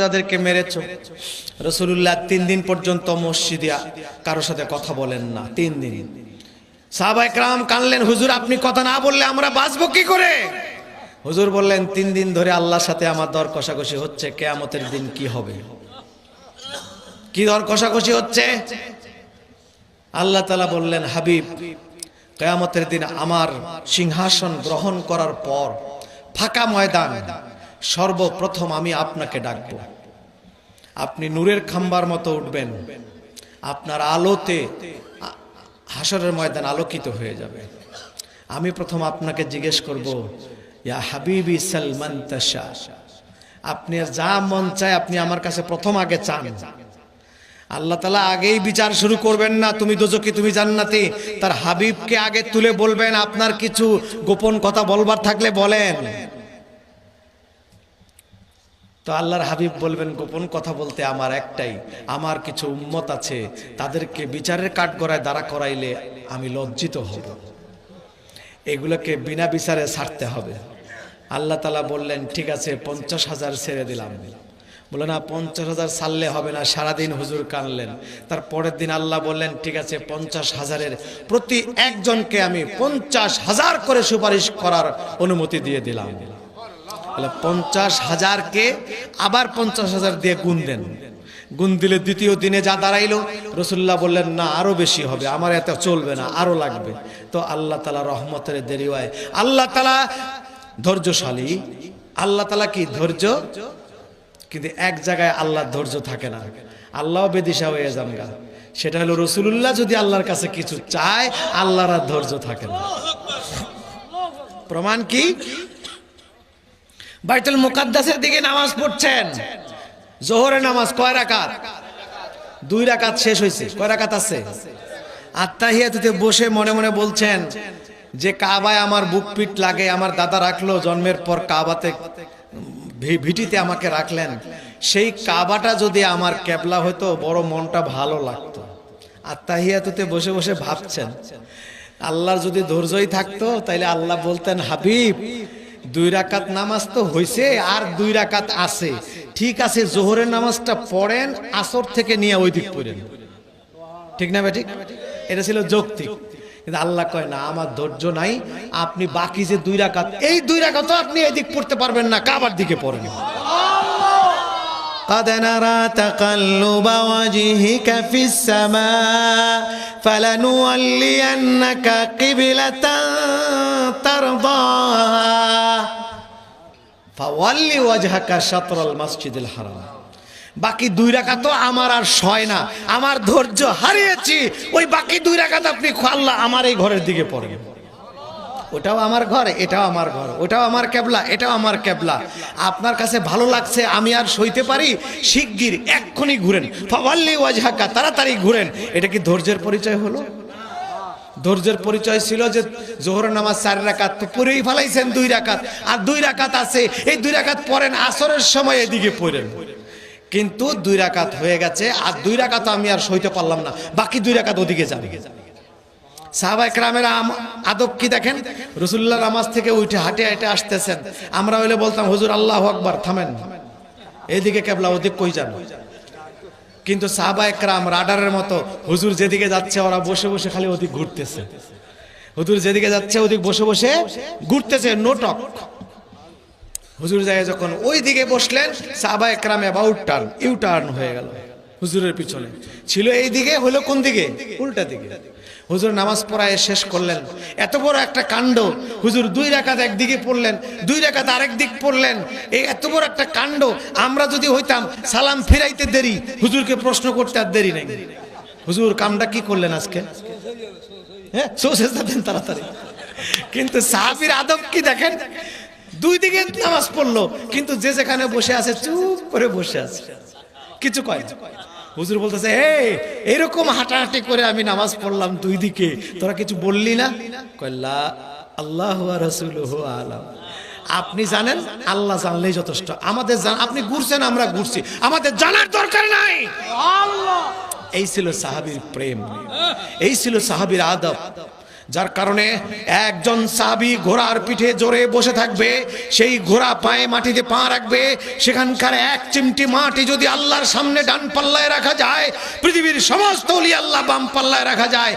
যাদেরকে মেরেছো রাসূলুল্লাহ 3 দিন পর্যন্ত মসজিদে কারোর সাথে কথা বলেন না। 3 দিন সাহাবায়ে কেরাম কানলেন, হুজুর আপনি কথা না বললে আমরা বাঁচবো কি করে? হুজুর বললেন 3 দিন ধরে আল্লাহর সাথে আমার দর কষাকষি হচ্ছে, কিয়ামতের দিন কি হবে? কি দর কষাকষি হচ্ছে? আল্লাহ তাআলা বললেন, হাবিব কিয়ামতের দিন আমার সিংহাসন গ্রহণ করার পর ফাঁকা ময়দান সর্বপ্রথম আমি আপনাকে ডাকবো। আপনি নূরের খাম্বার মতো উঠবেন, আপনার আলোতে হাসরের ময়দান আলোকিত হয়ে যাবে। আমি প্রথম আপনাকে জিজ্ঞেস করব, ইয়া হাবিবি সালমান তাশা, আপনি যা মন চায় আপনি আমার কাছে প্রথম আগে চান। আল্লাহ তাআলা আগেই বিচার শুরু করবেন না, তুমি দোজখী তুমি জান্নাতি। তার হাবিবকে আগে তুলে বলবেন, আপনার কিছু গোপন কথা বলবার থাকলে বলেন। তো আল্লাহর হাবিব বলবেন, গোপন কথা বলতে আমার একটাই, আমার কিছু উম্মত আছে, তাদেরকে বিচারের কাঠগড়ায় দাঁড়া করাইলে আমি লজ্জিত হব, এগুলোকে বিনা বিচারে ছাড়তে হবে। আল্লাহ তাআলা বললেন, ঠিক আছে 50,000 ছেড়ে দিলাম। বলে না 50,000 ছাড়লে হবে না। সারাদিন হুজুর কানলেন। তার পরের দিন আল্লাহ বললেন, ঠিক আছে 50,000-এর প্রতি একজনকে আমি 50,000 করে সুপারিশ করার অনুমতি দিয়ে দিলাম। 50,000-কে আবার 50,000 দিয়ে গুণ দেন। গুণ দিলে দ্বিতীয় দিনে যা দাঁড়াইলো, রাসূলুল্লাহ বললেন, না আরো বেশি হবে, আমার এত চলবে না, আরো লাগবে। তো আল্লাহ তাআলা রহমতের দেরি হয়। আল্লাহ তাআলা ধৈর্যশালী, আল্লাহ তাআলা কি ধৈর্য, কিন্তু এক জায়গায় আল্লাহর ধৈর্য থাকে না, আল্লাহও বেদিশা হয়ে যান গা। সেটা হলো রাসূলুল্লাহ যদি আল্লাহর কাছে কিছু চায়, আল্লাহর আর ধৈর্য থাকে না। প্রমাণ কি? বাইতুল মুকাদ্দাসের দিকে নামাজ পড়ছেন, জোহরের নামাজ কয় রাকাত? 2 রাকাত শেষ হয়েছে। কয় রাকাত আছে? আত্তাহিয়াতুতে বসে মনে মনে বলছেন যে কাবায় আমার বুক পিট লাগে, আমার দাদা রাখলো জন্মের পর কাবাতে ভিটিতে আমাকে রাখলেন, সেই কাবাটা যদি আমার কেবলা হতো বড় মনটা ভালো লাগতো। আত্তাহিয়াতুতে বসে বসে ভাবছেন, আল্লাহর যদি ধৈর্যই থাকতো তাইলে আল্লাহ বলতেন, হাবিব 2 রাকাত নামাজ তো হয়েছে, আর 2 রাকাত আছে, ঠিক আছে জোহরের নামাজটা পড়েন, আসর থেকে নিয়ে ওই দিক পড়েন। ঠিক না বেঠিক? এটা ছিল যৌক্তিক। কিন্তু আল্লাহ কয় না, আমার ধৈর্য নাই, আপনি বাকি যে 2 রাকাত, এই 2 রাকাতও আপনি এদিক পড়তে পারবেন না, কাবার দিকে পড়েন। قد نرى تقلب وجهك في السماء فلنولينك قبلة ترضاها فول وجهك شطر المسجد الحرام। বাকি 2 রাকাত আমার আর সয় না, আমার ধৈর্য হারিয়েছি, ওই বাকি 2 রাকাত আপনি আল্লাহ আমার এই ঘরের দিকে পড়েন। ওটাও আমার ঘর, এটাও আমার ঘর, ওটাও আমার কেবলা, এটাও আমার কেবলা। আপনার কাছে ভালো লাগছে, আমি আর সইতে পারি, শিগগির এক্ষুনি ঘুরেন, ফাওয়াল্লি ওয়াজহাকা, তাড়াতাড়ি ঘুরেন। এটা কি ধৈর্যের পরিচয় হলো? ধৈর্যের পরিচয় ছিল যে জোহরের নামাজ 4 রাকাত তো পড়েই ফেলাইছেন, 2 রাকাত আর 2 রাকাত আছে, এই 2 রাকাত পড়েন, আসরের সময় এদিকে পড়েন। কিন্তু 2 রাকাত হয়ে গেছে, আর 2 রাকাত আমি আর সইতে পারলাম না, বাকি 2 রাকাত ওদিকে যাবে। সাহাবায়ে কেরামের আদব কি দেখেন, রাসূলুল্লাহ নামাজ থেকে উঠে হাঁটে হাঁটে আসতেছেন, আমরা হইলে বলতাম, হুজুর আল্লাহু আকবার, থামেন, এইদিকে কেবলা, ওদিক কই যান? কিন্তু সাহাবায়ে কেরাম রাডারের মতো, হুজুর যেদিকে যাচ্ছে ওরা বসে বসে খালি ওদিক ঘুরতেছে, হুজুর যেদিকে যাচ্ছে ওদিক বসে বসে ঘুরতেছে, নোটক। হুজুর যায় যখন ওই দিকে বসলেন, সাহাবায়ে কেরাম অ্যাবাউট টার্ন, ইউ টার্ন হয়ে গেল হুজুরের পিছনে। ছিল এই দিকে, হলো কোন দিকে? উল্টা দিকে। হুজুর নামাজ পড়ায় শেষ করলেন, এত বড় একটা কাণ্ড। হুজুর 2 রাকাত একদিকে পড়লেন, 2 রাকাত আরেক দিক পড়লেন, এই এত বড় একটা কাণ্ড। আমরা যদি হইতাম সালাম ফিরাইতে দেরি, হুজুরকে প্রশ্ন করতে আর দেরি নেই, হুজুর কামটা কি করলেন আজকে? হ্যাঁ, সোজা দেন তাড়াতাড়ি। কিন্তু সাহাবীর আদব কি দেখেন, 2 দিকে নামাজ পড়লো, কিন্তু যে যেখানে বসে আছে চুপ করে বসে আছে, কিছু কয় না। হুজুর বলতেছে, এরকম হাঁটাহাঁটি করে আমি নামাজ পড়লাম 2 দিকে, তোরা কিছু বললি না? কইলা আল্লাহু ওয়া রাসূলুহু আলাম। আপনি জানেন, আল্লাহ জানলেই যথেষ্ট। আমাদের আপনি ঘুরছেন, আমরা ঘুরছি, আমাদের জানার দরকার নাই। এই ছিল সাহাবীর প্রেম, এই ছিল সাহাবীর আদব। যার কারণে একজন সাহাবী ঘোড়ার পিঠে জোরে বসে থাকবে, সেই ঘোড়া পায়ে মাটিতে পা রাখবে, সেখানকার এক চিমটি মাটি যদি আল্লাহর সামনে ডান পাল্লায় রাখা যায়, পৃথিবীর সমস্ত ওলি আল্লাহ বাম পাল্লায় রাখা যায়,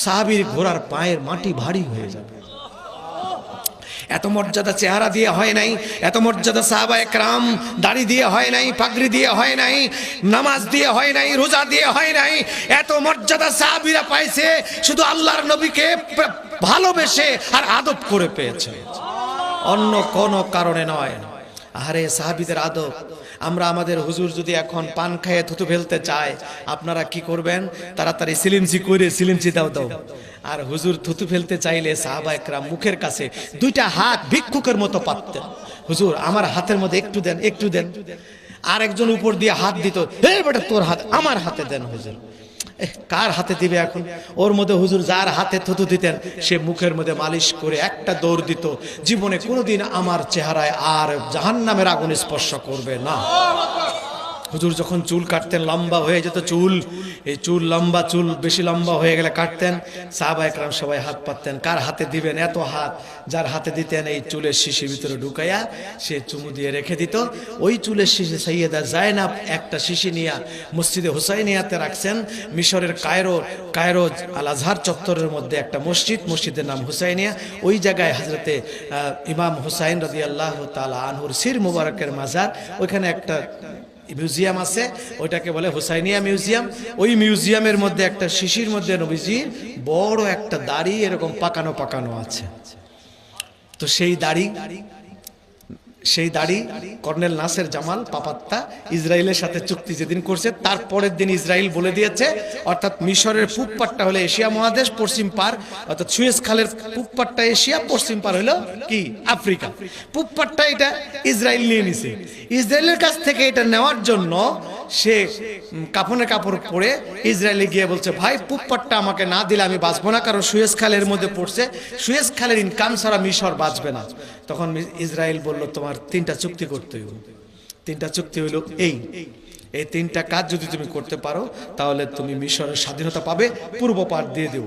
সাহাবীর ঘোড়ার পায়ের মাটি ভারী হয়ে যাবে। এত মর্যাদা চেহারা দিয়ে হয় নাই, এত মর্যাদা সাহাবায়ে কেরাম দাড়ি দিয়ে হয় নাই, পাগড়ি দিয়ে হয় নাই, নামাজ দিয়ে হয় নাই, রোজা দিয়ে হয় নাই। এত মর্যাদা সাহাবীরা পাইছে শুধু আল্লাহর নবীকে ভালোবেসে আর আদব করে পেয়েছে, অন্য কোনো কারণে নয়। আরে সাহাবীদের আদব। আমরা আমাদের হুজুর যদি এখন পান খেয়ে থুতু ফেলতে চায়, আপনারা কি করবেন? তাড়াতাড়ি সিলিমসি করে সিলিমসি দাও দাও। আর হুজুর থুতু ফেলতে চাইলে সাহাবায়ে কেরাম মুখের কাছে দুইটা হাত ভিক্ষুকের মতো পাততেন। হুজুর আমার হাতের মধ্যে একটু দেন, একটু দেন। আর একজন উপর দিয়ে হাত দিত, হে বেটা তোর হাত আমার হাতে দেন। হুজুর কার হাতে দিবে এখন? ওর মধ্যে হুজুর যার হাতে থুতু দিতেন সে মুখের মধ্যে মালিশ করে একটা দৌড় দিত, জীবনে কোনোদিন আমার চেহারায় আর জাহান্নামের আগুন স্পর্শ করবে না। হুজুর যখন চুল কাটতেন লম্বা হয়ে যেত চুল, এই চুল লম্বা, চুল বেশি লম্বা হয়ে গেলে কাটতেন, সাহাবায়ে কেরাম সবাই হাত পাততেন। কার হাতে দিবেন? এত হাত যার হাতে দিতেন এই চুলের শিশির ভিতরে ঢুকাইয়া সে চুমু দিয়ে রেখে দিত। ওই চুলের শিশি সাইয়েদা জায়নাব একটা শিশি নিয়ে মসজিদে হুসাইনিয়াতে রাখছেন। মিশরের কায়রো আল আজহার চত্বরের মধ্যে একটা মসজিদ, মসজিদের নাম হুসাইনিয়া। ওই জায়গায় হযরতে ইমাম হুসাইন রাদিয়াল্লাহু তাআলা আনহুর সির মুবারকের মাজার, ওইখানে একটা মিউজিয়াম আছে, ওইটাকে বলে হুসাইনিয়া মিউজিয়াম। ওই মিউজিয়ামের মধ্যে একটা শিশির মধ্যে নবীজির বড় একটা দাড়ি এরকম পাকানো পাকানো আছে। তো সেই দাড়ি কর্নেল নাসের জামাল পাপাত্তা ইসরায়েলের সাথে চুক্তি যেদিন করছে তার পরের দিন ইসরায়েল বলে দিয়েছে, অর্থাৎ মিশরের পূব পাটটা হলো এশিয়া মহাদেশ, পশ্চিম পার অর্থাৎ সুয়েজ খালের পূব পাটটা এশিয়া, পশ্চিম পার হলো কি আফ্রিকা। পূব পাটটা এটা ইসরায়েল নিয়ে নিছে। ইসরায়েলের কাছ থেকে এটা নেওয়ার জন্য সে কাফনের কাপড় পরে ইসরায়েলে গিয়ে বলছে, ভাই পূব পাটটা আমাকে না দিলে আমি বাঁচবো না, কারণ সুয়েজ খালের মধ্যে পড়ছে, সুয়েজ খালের ইনকাম ছাড়া মিশর বাঁচবে না। তখন ইসরায়েল বলল, তোমার তিনটা চুক্তি করতে হইব। তিনটা চুক্তি হইল এই তিনটা কাজ যদি তুমি করতে পারো তাহলে তুমি মিশরের স্বাধীনতা পাবে, পূর্ব পার দিয়ে দেব।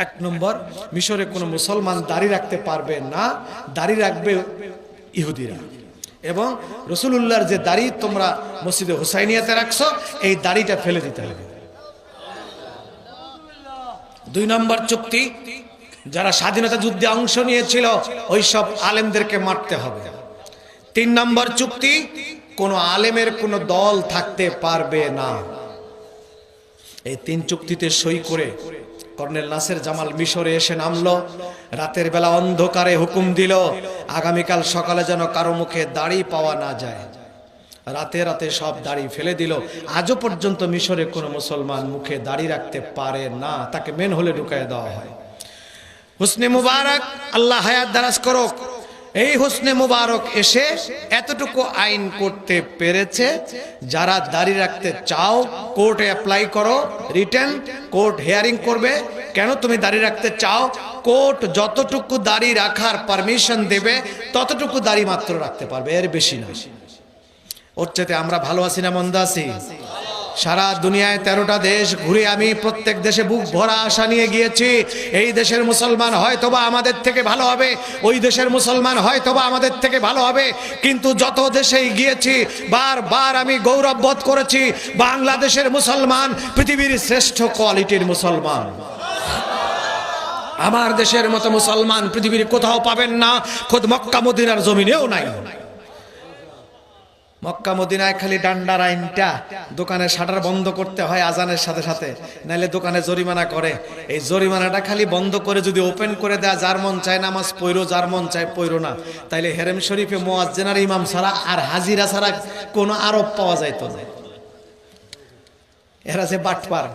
এক নম্বর, মিশরে কোনো মুসলমান দাড়ি রাখতে পারবে না, দাড়ি রাখবে ইহুদিরা। এবং রাসূলুল্লাহর যে দাড়ি তোমরা মসজিদে হুসাইনিয়াতে রাখছো এই দাড়িটা ফেলে দিতে হবে। দুই নম্বর চুক্তি, যারা স্বাধীনতা যুদ্ধে অংশ নিয়েছিল ওই সব আলেমদেরকে মারতে হবে। তিন নম্বর চুক্তি, কোনো আলেমের কোনো দল থাকতে পারবে না। এই তিন চুক্তিতে সই করে কর্নেল নাসের জামাল মিশরে এসে নামলো। রাতের বেলা অন্ধকারে হুকুম দিল, আগামীকাল সকালে যেন কারো মুখে দাড়ি পাওয়া না যায়। রাতে রাতে সব দাড়ি ফেলে দিল। আজও পর্যন্ত মিশরে কোনো মুসলমান মুখে দাড়ি রাখতে পারে না, তাকে মেন হলে ঢুকায় দেওয়া হয়। হুসনে মুবারক, আল্লাহ হায়াত দারাজ করুক, এই হুসনে মুবারক এসে এতটুকু আইন করতে পেরেছে, যারা দাড়ি রাখতে চাও কোর্টে অ্যাপ্লাই করো, রিটেন কোর্ট হিয়ারিং করবে। কেন তুমি দাড়ি রাখতে চাও? কোর্ট যতটুকু দাড়ি রাখার পারমিশন দেবে ততটুকু দাড়ি মাত্র রাখতে পারবে, এর বেশি না। ওর চাইতে আমরা ভালো আছি না মন্দ আছি? সারা দুনিয়ায় 13টা দেশ ঘুরে আমি প্রত্যেক দেশে বুক ভরা আশা নিয়ে গিয়েছি, এই দেশের মুসলমান হয়তোবা আমাদের থেকে ভালো হবে, ওই দেশের মুসলমান হয়তোবা আমাদের থেকে ভালো হবে। কিন্তু যত দেশেই গিয়েছি বারবার আমি গৌরব বোধ করেছি, বাংলাদেশের মুসলমান পৃথিবীর শ্রেষ্ঠ কোয়ালিটির মুসলমান। আমার দেশের মতো মুসলমান পৃথিবীর কোথাও পাবেন না, খোদ মক্কা মদিনার জমিনেও নাই। মক্কা মদিনায় খালি ডান্ডার আইনটা, দোকানের শাটার বন্ধ করতে হয় আজানের সাথে সাথে, নাইলে দোকানে জরিমানা করে। এই জরিমানাটা খালি বন্ধ করে যদি ওপেন করে দেয়, যার মন চায় নামাজ পড়ো, যার মন চায় পড়ো না, তাইলে হেরেম শরীফে মুয়াজ্জিন আর ইমাম ছাড়া আর হাজিরা ছাড়া কোনো আরব পাওয়া যাইত না। এরা যে বাটপার।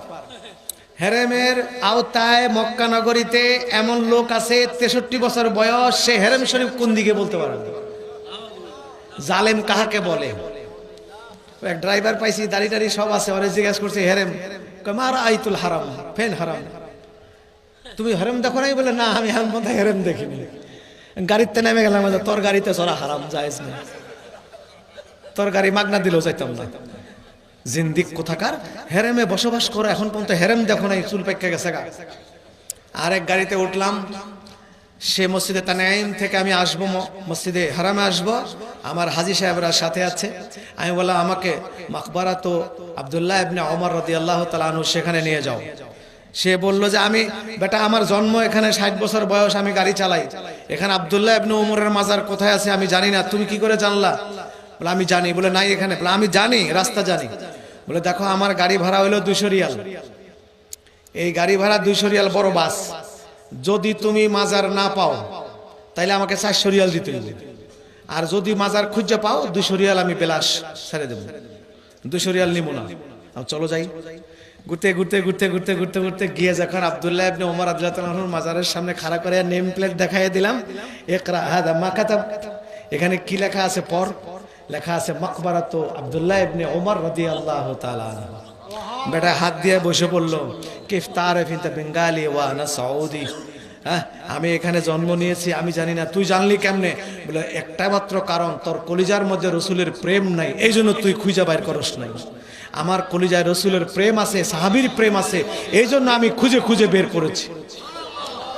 হেরেমের আওতায় মক্কা নগরীতে এমন লোক আছে 63 বছর বয়স, সে হেরেম শরীফ কোন দিকে বলতে পারে না। জালেম কাহাকে বলে? এক ড্রাইভার পাইছি, দাড়ি টাড়ি সব আছে, ওরে জিজ্ঞাসা করছে হেরেম, মারা আইতুল হারাম, ফেন হারাম। তুমি হেরেম দেখো নাই? বলে না, আমি এখন পর্যন্ত হেরেম দেখিনি। গাড়িতে নেমে গেলাম, তোর গাড়িতে চড়া হারাম, জায়েজ না, তোর গাড়ি মাগনা দিলেও চাইতাম না। জিন্দিক কোথাকার, হেরেমে বসবাস করো, এখন পর্যন্ত হেরেম দেখো নাই, চুল পেকে গেছে গা। আরেক গাড়িতে উঠলাম, সে মসজিদে তানাইম থেকে আমি আসবো, মসজিদে হারামে আসবো, আমার হাজী সাহেবরা সাথে আছে। আমি বললাম আমাকে মাকবারা তো আব্দুল্লাহ ইবনে ওমর রাদিয়াল্লাহু তাআলা আনহু সেখানে নিয়ে যাও। সে বলল যে আমি বেটা, আমার জন্ম এখানে, 60 বছর বয়স, আমি গাড়ি চালাই, এখানে আব্দুল্লাহ ইবনে ওমরের মাজার কোথায় আছে আমি জানি না, তুমি কি করে জানলা? বলে আমি জানি। বলে নাই এখানে? বলে আমি জানি, রাস্তা জানি। বলে দেখো আমার গাড়ি ভাড়া হইলো 200 রিয়াল, এই গাড়ি ভাড়া 200 রিয়াল বড় বাস, যদি তুমি মাজার না পাও তাইলে আমাকে 400 রিয়াল দিতে হবে, আর যদি মাজার খুঁজে পাও 200 রিয়াল আমি বেলাস ছেড়ে দেবো, 200 রিয়াল নিব না। চলো যাই। ঘুরতে ঘুরতে ঘুরতে ঘুরতে ঘুরতে ঘুরতে গিয়ে যখন আব্দুল্লাহ ইবনে ওমর রাদিয়াল্লাহু তাআলা আনহুর মাজারের সামনে খাড়া করে নেম প্লেট দেখাইয়া দিলাম, ইকরা হাদা মা কাতাব, এখানে কি লেখা আছে পড়। লেখা আছে মাকবারাতু আব্দুল্লাহ ইবনে ওমর রাদিয়াল্লাহু তাআলা আনহু। বেটা হাত দিয়ে বসে পড়লো, কিফ তারিফ ইনতা বেঙ্গালি ওয়া আনা সৌদি। হ্যাঁ, আমি এখানে জন্ম নিয়েছি, আমি জানি না, তুই জানলি কেমনে? বলে একটা মাত্র কারণ, তোর কলিজার মধ্যে রসুলের প্রেম নাই, এই জন্য তুই খুঁজে বাইর করস নাই। আমার কলিজায় রসুলের প্রেম আছে, সাহাবীর প্রেম আছে, এই জন্য আমি খুঁজে খুঁজে বের করেছি।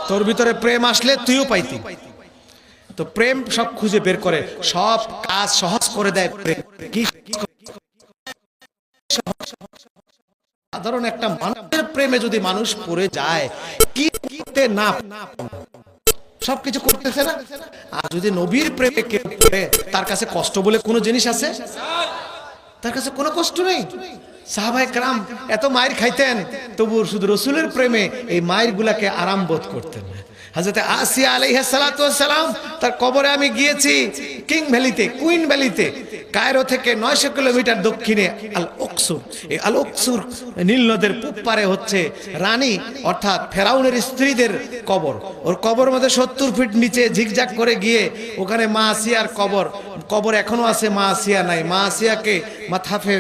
তোর ভিতরে প্রেম আসলে তুইও পাইতি। তো প্রেম সব খুঁজে বের করে, সব কাজ সহজ করে দেয় প্রেম। কি সাধারণ একটা মানুষের প্রেমে যদি মানুষ পড়ে যায়, কি করতে না সবকিছু করতেছে না। আর যদি নবীর প্রেমে কেউ পড়ে, তার কাছে কষ্ট বলে কোনো জিনিস আছে? তার কাছে কোনো কষ্ট নেই। সাহাবায়ে কেরাম এত মায়ের খাইতেন, তবু শুধু রসুলের প্রেমে এই মায়ের গুলাকে আরাম বোধ করতেন। হযরত আসিয়া আলাইহিস সালাতু ওয়াস সালাম, তার কবরে আমি গিয়েছি কিং ভ্যালিতে, কুইন ভ্যালিতে, কায়রো থেকে 900 কিলোমিটার দক্ষিণে আল আকসুর। এই আল আকসুর নীল নদের পূব পারে হচ্ছে রানী অর্থাৎ ফেরাউনের স্ত্রীদের কবর। ওর কবর মধ্যে 70 ফিট নিচে ঝিকঝাক করে গিয়ে ওখানে মা আসিয়ার কবর এখনো আছে, মা আসিয়া নাই। মা আসিয়াকে মাথাফে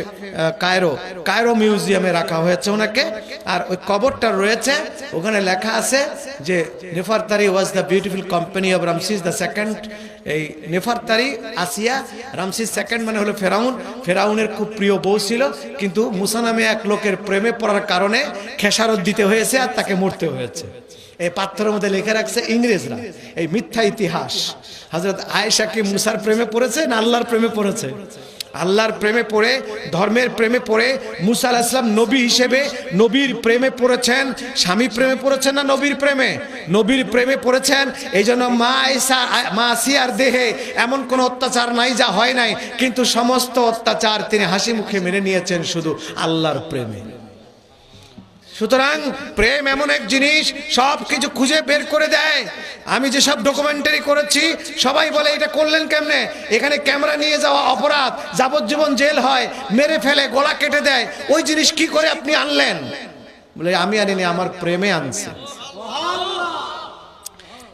কায়রো মিউজিয়ামে রাখা হয়েছে ওনাকে। আর ওই কবরটা রয়েছে, ওখানে লেখা আছে যে নেফারতারি was the beautiful company of Ramses the second. এই নেফারতারি আসিয়া, রামসিস সেকেন্ড মানে হলো ফেরাউনের খুব প্রিয় বউ ছিল, কিন্তু মুসা নামে এক লোকের প্রেমে পড়ার কারণে খেসারত দিতে হয়েছে আর তাকে মরতে হয়েছে। এই পাথরের মধ্যে লিখে রাখছে ইংরেজরা, এই মিথ্যা ইতিহাস। হযরত আয়েশা কি মুসার প্রেমে পড়েছে না আল্লাহর প্রেমে পড়েছে? আল্লাহর প্রেমে পড়ে, ধর্মের প্রেমে পড়ে মুসা আলাইহিস সালাম নবী হিসেবে নবীর প্রেমে পড়েছেন। স্বামী প্রেমে পড়েছেন না নবীর প্রেমে? নবীর প্রেমে পড়েছেন। এই জন্য মা আসিয়ার দেহে এমন কোন অত্যাচার নাই যা হয় নাই, কিন্তু সমস্ত অত্যাচার তিনি হাসি মুখে মেনে নিয়েছেন শুধু আল্লাহর প্রেমে। সুতরাং প্রেম এমন এক জিনিস, সব কিছু খুঁজে বের করে দেয়। আমি যেসব ডকুমেন্টারি করেছি, সবাই বলে এটা করলেন কেমনে? এখানে ক্যামেরা নিয়ে যাওয়া অপরাধ, যাবজ্জীবন জেল হয়, মেরে ফেলে, গলা কেটে দেয়। ওই জিনিস কি করে আপনি আনলেন? বলে আমি আনিনি, আমার প্রেমে আনছে।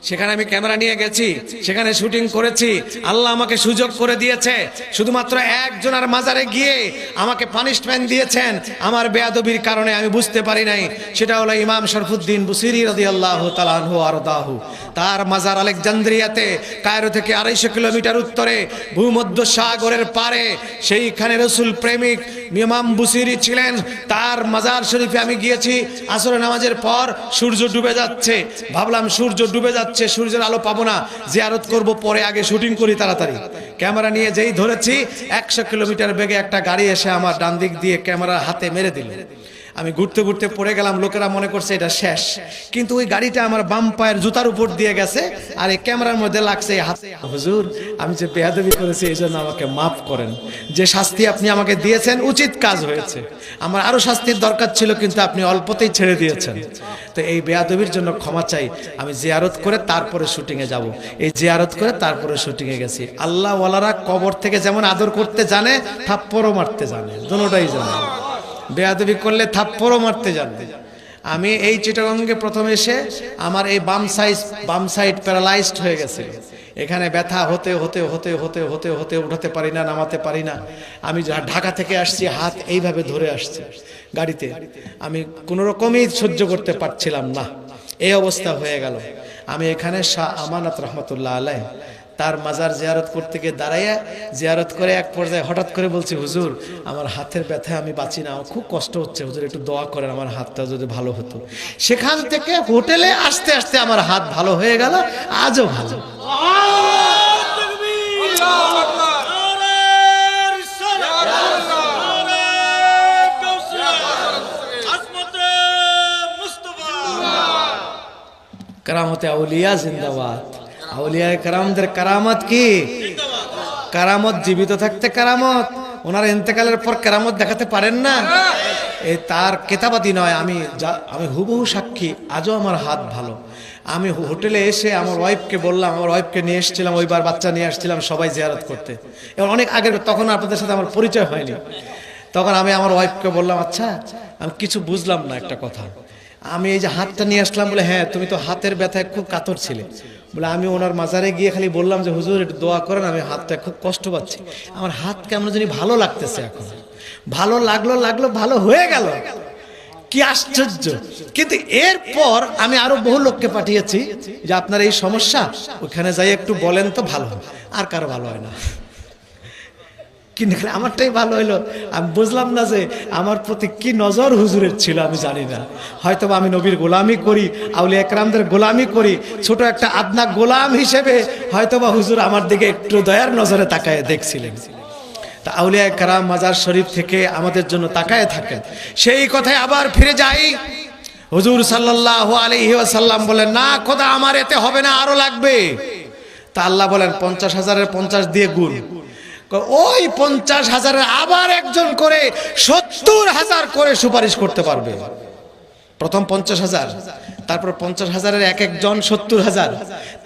সেখানে আমি ক্যামেরা নিয়ে গেছি, সেখানে শুটিং করেছি। আল্লাহ আমাকে সুযোগ করে দিয়েছে, শুধুমাত্র একজনের মাজারে গিয়ে আমাকে পানিশমেন্ট দিয়েছেন আমার বেয়াদবির কারণে, আমি বুঝতে পারি নাই। সেটা হলো ইমাম শরফুদ্দিন বুসিরি রাদিয়াল্লাহু তাআলা আনহু আরদাহু। তার মাজার আলেকজান্দ্রিয়াতে, কায়রো থেকে 250 কিলোমিটার উত্তরে, ভূমধ্য সাগরের পারে। সেইখানে রসুল প্রেমিক ইমাম বুসিরি ছিলেন। তার মাজার শরীফে আমি গিয়েছি আসরের নামাজের পর। সূর্য ডুবে যাচ্ছে, ভাবলাম সূর্য ডুবে যাচ্ছে, সূর্যের আলো পাবো না, জিয়ারত করব পরে, আগে শুটিং করি তাড়াতাড়ি। ক্যামেরা নিয়ে যেই ধরেছি, 100 কিলোমিটার বেগে একটা গাড়ি এসে আমার ডান দিক দিয়ে ক্যামেরা হাতে মেরে দিল। আমি ঘুরতে ঘুরতে পড়ে গেলাম, লোকেরা মনে করছে এটা শেষ, কিন্তু ওই গাড়িটা আমার বাম পায়ের জুতার উপর দিয়ে গেছে, আর এই ক্যামেরার মধ্যে লাগছে হাতে। হুজুর, আমি যে বেয়াদবি করেছি এই জন্য আমাকে মাফ করেন। যে শাস্তি আপনি আমাকে দিয়েছেন উচিত কাজ হয়েছে, আমার আরো শাস্তির দরকার ছিল, কিন্তু আপনি অল্পতেই ছেড়ে দিয়েছেন। তো এই বেয়াদবির জন্য ক্ষমা চাই। আমি জিয়ারত করে তারপরে শুটিংয়ে যাব। এই জিয়ারত করে তারপরে শুটিংয়ে গেছি। আল্লাহ ওয়ালারা কবর থেকে যেমন আদর করতে জানে, থাপ্পড়ও মারতে জানে, দুটোটাই জানে। বেয়াদবি করলে থাপ্পড়ও মারতে জানতে। আমি এই চিটাগঙ্গে প্রথম এসে আমার এই বাম সাইড প্যারালাইজড হয়ে গেছে। এখানে ব্যথা হতে হতে হতে হতে হতে হতে উঠাতে পারি না, নামাতে পারি না। আমি ঢাকা থেকে আসছি, হাত এইভাবে ধরে আসছে গাড়িতে, আমি কোনো রকমই সহ্য করতে পারছিলাম না। এই অবস্থা হয়ে গেল। আমি এখানে শাহ আমানত রহমতুল্লাহ আলাইহ তার মাজার জিয়ারত করতে গিয়ে দাঁড়াইয়া জিয়ারত করে এক পর্যায়ে হঠাৎ করে বলছি, হুজুর আমার হাতের ব্যথায় আমি বাঁচি না, আমার খুব কষ্ট হচ্ছে, হুজুর একটু দোয়া করেন আমার হাতটা যদি ভালো হতো। সেখান থেকে হোটেলে আসতে আসতে আমার হাত ভালো হয়ে গেল, আজও ভালো। কারামতে আউলিয়া জিন্দাবাদ। আউলিয়া কারামদের কারামত কি? কারামত জীবিত থাকতে কারামত, ওনারা ইন্তেকালের পর কারামত দেখাতে পারেন না। এই তার কেতাবাদি নয়, আমি হুবহু সাক্ষী, আজও আমার হাত ভালো। আমি হোটেলে এসে আমার ওয়াইফকে বললাম, আমার ওয়াইফকে নিয়ে এসেছিলাম, ওইবার বাচ্চা নিয়ে আসছিলাম সবাই জিয়ারত করতে, এবার অনেক আগের, তখন আপনাদের সাথে আমার পরিচয় হয়নি। তখন আমি আমার ওয়াইফকে বললাম, আচ্ছা আমি কিছু বুঝলাম না একটা কথা, আমি এই যে হাতটা নিয়ে আসলাম। বলে হ্যাঁ, তুমি তো হাতের ব্যথায় খুব কাতর ছিলে। বলে আমি ওনার মাজারে গিয়ে খালি বললাম যে হুজুর একটু দোয়া করেন, আমি হাতটা খুব কষ্ট পাচ্ছি, আমার হাত কেমন জানি ভালো লাগতেছে, এখন ভালো লাগলো ভালো হয়ে গেল। কি আশ্চর্য! কিন্তু এরপর আমি আরো বহু লোককে পাঠিয়েছি যে আপনার এই সমস্যা, ওখানে যাই একটু বলেন তো ভালো হয়। আর কারো ভালো হয় না, কিন্তু আমারটাই ভালো হইলো। আমি বুঝলাম না যে আমার প্রতি কি নজর হুজুরের ছিল, আমি জানি না। হয়তো আমি নবীর গোলামি করি, আউলিয়া একরামদের গোলামি করি, ছোট একটা আদনা গোলাম হিসেবে হয়তোবা হুজুর আমার দিকে একটু দয়ার নজরে তাকায় দেখছিলেন। তা আউলিয়া একরাম মাজার শরীফ থেকে আমাদের জন্য তাকায় থাকেন। সেই কথায় আবার ফিরে যাই, হুজুর সাল্লাল্লাহু আলাইহি ওয়াসাল্লাম বলেন, না খোদা আমার এতে হবে না, আরো লাগবে। তা আল্লাহ বলেন 50,000-এর 50 দিয়ে গুণ। ওই 50,000-এর আবার একজন করে 70,000 করে সুপারিশ করতে পারবে। প্রথম 50,000, তারপর 50,000-এর এক একজন 70,000,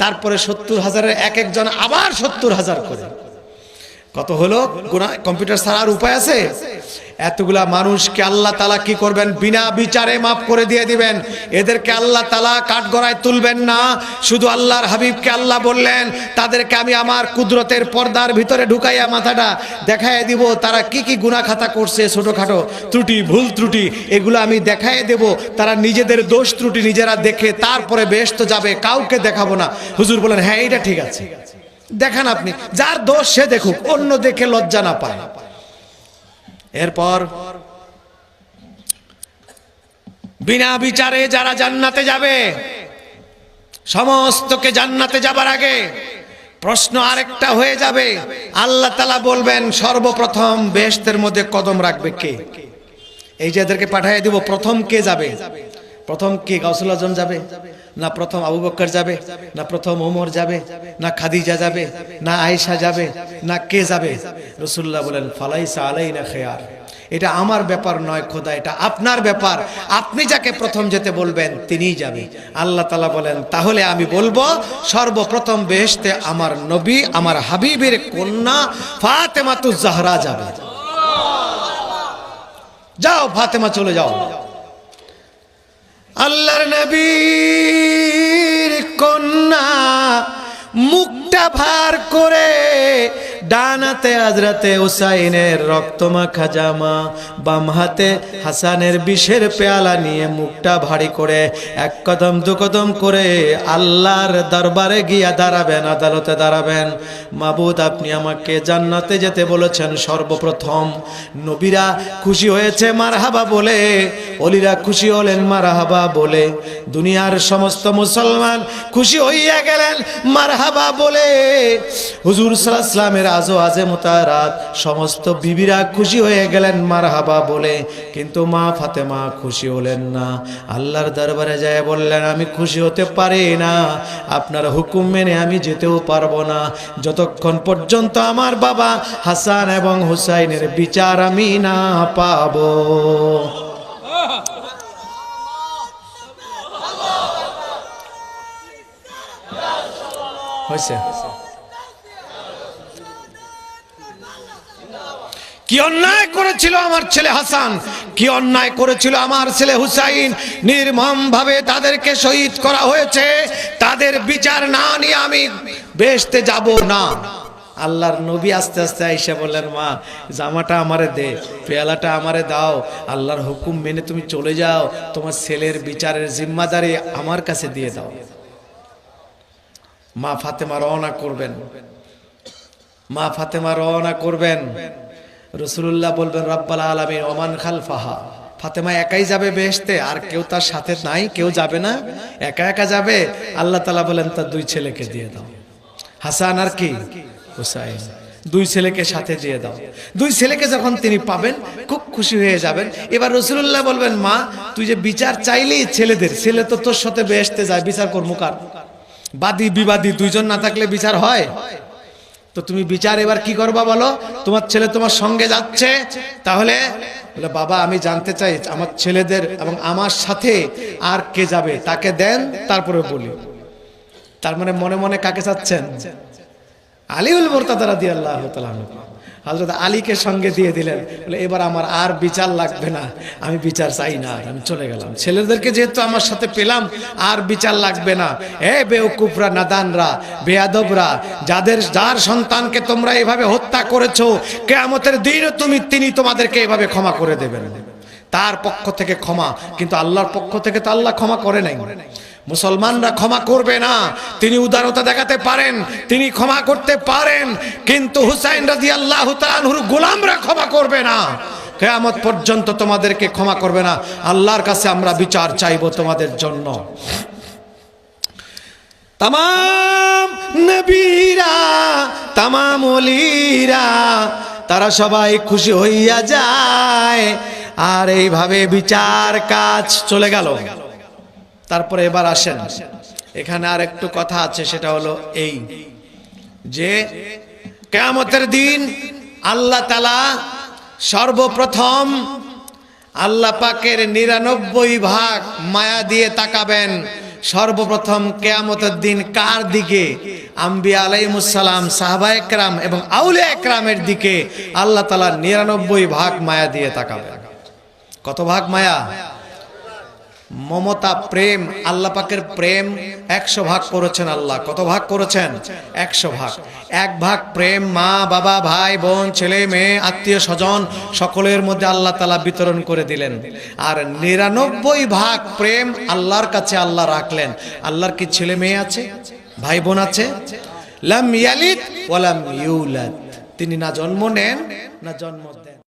তারপরে 70,000-এর এক একজন আবার 70,000 করে। কত হলো? কম্পিউটার ছাড়ার উপায় আছে? এতগুলা মানুষকে আল্লাহ তাআলা কি করবেন? বিনা বিচারে মাফ করে দিয়ে দিবেন। এদেরকে আল্লাহ তাআলা কাঠগড়ায় তুলবেন না। শুধু আল্লাহর হাবিবকে আল্লাহ বললেন, তাদেরকে আমি আমার কুদরতের পর্দার ভিতরে ঢুকাইয়া মাথাটা দেখায় দিব, তারা কি কি গুনাহ খাতা করছে, ছোটখাটো ত্রুটি, ভুল ত্রুটি, এগুলো আমি দেখায় দেব। তারা নিজেদের দোষ ত্রুটি নিজেরা দেখে তারপরে বেহেশতে যাবে, কাউকে দেখাবো না। হুজুর বলেন, হ্যাঁ এটা ঠিক আছে, দেখান আপনি, যার দোষ সে দেখুক, অন্য দেখে লজ্জা না পায়। এরপর বিনা বিচারে যারা জান্নাতে যাবে, সমস্তকে জান্নাতে যাবার আগে প্রশ্ন আরেকটা হয়ে যাবে। আল্লাহ তাআলা বলবেন, সর্বপ্রথম বেহেশতের মধ্যে কদম রাখবে কে? এই যে এদেরকে পাঠিয়ে দিব, প্রথম কে যাবে? প্রথম কে? গাউসুল আজম যাবে না? প্রথম আবু বকর যাবে না? প্রথম ওমর যাবে না? খাদিজা যাবে না? আয়েশা যাবে না? কে যাবে? রাসূলুল্লাহ বলেন, ফালাইসা আলাইনা খিয়ার, এটা আমার ব্যাপার নয় খোদা, এটা আপনার ব্যাপার। আপনি যাকে প্রথম যেতে বলবেন তিনিই যাবে। আল্লাহ তাআলা বলেন, তাহলে আমি বলবো সর্বপ্রথম বেহেশতে আমার নবী, আমার হাবিবের কন্যা ফাতেমাতুজ জাহরা যাবে। যাও ফাতেমা, চলে যাও। আল্লাহর নবীর কন্যা মুখটা ভার করে ডান হাতে হযরতে হুসাইনের রক্তমাখা জামা, বাম হাতে হাসানের বিষের পেয়ালা নিয়ে মুখটা ভারী করে এক কদম দু কদম করে আল্লাহর দরবারে গিয়া দাঁড়াবেন, আদালতে দাঁড়াবেন। মাবুদ, আপনি আমাকে জান্নাতে যেতে বলেছেন সর্বপ্রথম। নবীরা খুশি হয়েছে মারহাবা বলে, ওলিরা খুশি হলেন মারহাবা বলে, দুনিয়ার সমস্ত মুসলমান খুশি হইয়া গেলেন মারহাবা বলে। হুজুর সাল্লাল্লাহু আলাইহি ওয়াসাল্লামের আজওয়াজে মুতাহারাত সমস্ত বিবিরা খুশি হয়ে গেলেন মারহাবা বলে, কিন্তু মা ফাতেমা খুশি হলেন না। আল্লাহর দরবারে যায় বললেন, আমি খুশি হতে পারি না, আপনার হুকুম মেনে আমি যেতেও পারবো না যতক্ষণ পর্যন্ত আমার বাবা হাসান এবং হুসাইনের বিচার আমি না পাবো। হয়েছে? কি অন্যায় করেছিল আমার ছেলে হাসান, কি অন্যায় করেছিল আমার ছেলে হুসাইন, নির্মম ভাবে তাদেরকে শহীদ করা হয়েছে। তাদের বিচার না নিয়ে আমি বেহেশতে যাব না। আল্লাহর নবী আস্তে আস্তে আয়েশা বললেন, মা জামাটা আমারে দে, পেয়ালাটা আমারে দাও, আল্লাহর হুকুম মেনে তুমি চলে যাও, তোমার ছেলের বিচারের জিম্মাদারি আমার কাছে দিয়ে দাও। মা ফাতেমা রওনা করবেন, মা ফাতেমা রওনা করবেন, রাসূলুল্লাহ বলবেন রাব্বাল আলামিন ওমান খালফাহা, ফাতেমা একাই যাবে বেহেশতে, আর কেউ তার সাথে নাই, কেউ যাবে না, একা একা যাবে। আল্লাহ তাআলা বলেন তার দুই ছেলেকে দিয়ে দাও, হাসান আর কি হুসাইন, দুই ছেলেকে সাথে দিয়ে দাও। দুই ছেলেকে যখন তিনি পাবেন খুব খুশি হয়ে যাবেন। এবার রাসূলুল্লাহ বলবেন মা তুই যে বিচার চাইলি ছেলেদের, ছেলে তো তোর সাথে বেহেশতে যায়, বিচার করবো কার? বাদী বিবাদী দুইজন না থাকলে বিচার হয়? তো তুমি বিচার এবার কি করবা বলো? তোমার ছেলে তোমার সঙ্গে যাচ্ছে, তাহলে বলে বাবা আমি জানতে চাই আমার ছেলেদের এবং আমার সাথে আর কে যাবে, তাকে দেন তারপরে বলি। তার মানে মনে মনে কাকে চাচ্ছেন? আলীউল মুরতাদা রাদিয়াল্লাহু তাআলা আনহু, হযরত আলীকে সঙ্গে দিয়ে দিলেন। বলে এবার আমার আর বিচার লাগবে না, আমি বিচার চাই না, আমি চলে গেলাম। ছেলেদেরকে যেহেতু আমার সাথে পেলাম আর বিচার লাগবে না। এ বেওকুফরা, নাদানরা, বেয়াদবরা, যার সন্তানকে তোমরা এভাবে হত্যা করেছো, কিয়ামতের দিনও তিনি তোমাদেরকে এভাবে ক্ষমা করে দেবেন। তার পক্ষ থেকে ক্ষমা, কিন্তু আল্লাহর পক্ষ থেকে তো আল্লাহ ক্ষমা করে নাই। মুসলমানরা ক্ষমা করবে না, তিনি উদারতা দেখাতে পারেন, তিনি ক্ষমা করতে পারেন, কিন্তু হুসাইন রাদিয়াল্লাহু তাআলা আনহুর গোলামরা ক্ষমা করবে না, কিয়ামত পর্যন্ত তোমাদেরকে ক্ষমা করবে না। আল্লাহর কাছে আমরা বিচার চাইবো তোমাদের জন্য। তামাম নবীরা, তামাম ওলিরা, তারা সবাই খুশি হইয়া যায়, আর এইভাবে বিচার কাজ চলে গেল। তারপরে এবার আসেন, এখানে আর একটু কথা আছে, সেটা হলো এই যে কিয়ামতের দিন আল্লাহ তাআলা সর্বপ্রথম আল্লাহ পাকের 99 ভাগ মায়া দিয়ে তাকাবেন। সর্বপ্রথম কিয়ামতের দিন কার দিকে? আম্বিয়া আলাইহিমুস সালাম, সাহাবায়ে কেরাম এবং আউলিয়া কেরামের দিকে আল্লাহ তাআলা 99 ভাগ মায়া দিয়ে তাকাবেন। কত ভাগ মায়া? মমতা, প্রেম, আল্লাহ পাকের প্রেম 100 ভাগ করেছেন আল্লাহ। কত ভাগ করেছেন? 100 ভাগ। 1 ভাগ প্রেম মা বাবা, ভাই বোন, ছেলে মেয়ে, আত্মীয় স্বজন সকলের মধ্যে আল্লাহ তাআলা বিতরণ করে দিলেন। আর 99 ভাগ প্রেম আল্লাহর কাছে আল্লাহ রাখলেন। আল্লাহর কি ছেলে মেয়ে আছে, ভাই বোন আছে? লাম ইয়ালিদ ওয়া লাম ইউলাদ, তিনি না জন্ম নেন না জন্ম দেন।